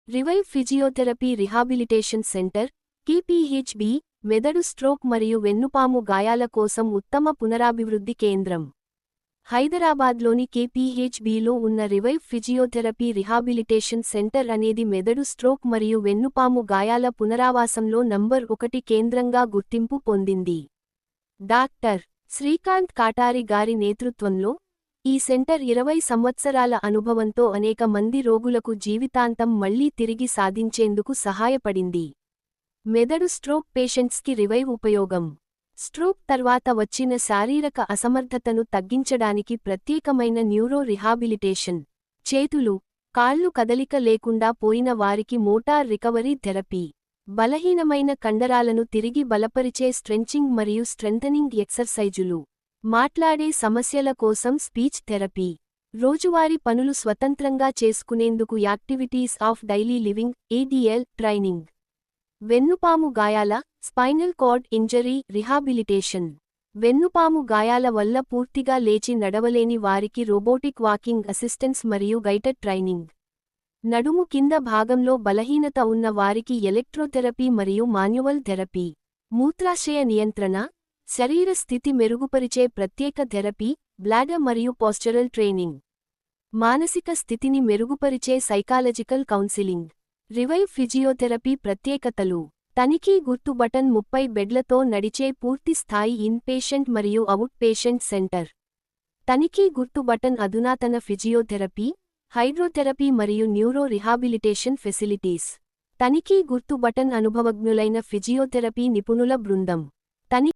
Revive physiotherapy rehabilitation centre KPHB మెదడు stroke మరియు వెన్నుపాము గాయాల కోసం ఉత్తమ పునరాభివృద్ధి కేంద్రం. హైదరాబాద్లోని కేపీహెచ్బిలో ఉన్న రివైవ్ ఫిజియోథెరపీ రిహాబిలిటేషన్ సెంటర్ అనేది మెదడు స్ట్రోక్ మరియు వెన్నుపాము గాయాల పునరావాసంలో నంబర్ 1 కేంద్రంగా గుర్తింపు పొందింది. డాక్టర్ శ్రీకాంత్ కాటారి గారి నేతృత్వంలో ఈ సెంటర్ 20 సంవత్సరాల అనుభవంతో అనేక మంది రోగులకు జీవితాంతం మళ్లీ తిరిగి సాధించేందుకు సహాయపడింది. మెదడు స్ట్రోక్ పేషెంట్స్కి రివైవ్ ఉపయోగం. స్ట్రోక్ తర్వాత వచ్చిన శారీరక అసమర్థతను తగ్గించడానికి ప్రత్యేకమైన న్యూరో రిహాబిలిటేషన్, చేతులు, కాళ్ళు కదలిక లేకుండా పోయిన వారికి మోటార్ రికవరీ థెరపీ, బలహీనమైన కండరాలను తిరిగి బలపరిచే స్ట్రెంచింగ్ మరియు స్ట్రెంథనింగ్ ఎక్సర్సైజులు, మాట్లాడే సమస్యల కోసం స్పీచ్ థెరపీ, రోజువారీ పనులు స్వతంత్రంగా చేసుకునేందుకు activities of daily living ADL training, వెన్నుపాము గాయాల స్పైనల్ కార్డ్ ఇంజరీ రిహాబిలిటేషన్, వెన్నుపాము గాయాల వల్ల పూర్తిగా లేచి నడవలేని వారికి రోబోటిక్ వాకింగ్ అసిస్టెన్స్ మరియు గైడెడ్ ట్రైనింగ్, నడుము కింద భాగంలో బలహీనత ఉన్న వారికి ఎలక్ట్రోథెరపీ మరియు మాన్యువల్ థెరపీ, మూత్రాశయ నియంత్రణ, శరీర స్థితి మెరుగుపరిచే ప్రత్యేక థెరపీ, బ్లాడర్ మరియు పోస్చరల్ ట్రైనింగ్, మానసిక స్థితిని మెరుగుపరిచే సైకాలజికల్ కౌన్సిలింగ్. రివైవ్ ఫిజియోథెరపీ ప్రత్యేకతలు. తనిఖీ గుర్తు బటన్ 30 బెడ్లతో నడిచే పూర్తి స్థాయి ఇన్ పేషెంట్ మరియు అవుట్ పేషెంట్ సెంటర్. తనిఖీ గుర్తు బటన్ అధునాతన ఫిజియోథెరపీ, హైడ్రోథెరపీ మరియు న్యూరో రిహాబిలిటేషన్ ఫెసిలిటీస్. తనిఖీ గుర్తు బటన్ అనుభవజ్ఞులైన ఫిజియోథెరపీ నిపుణుల బృందం.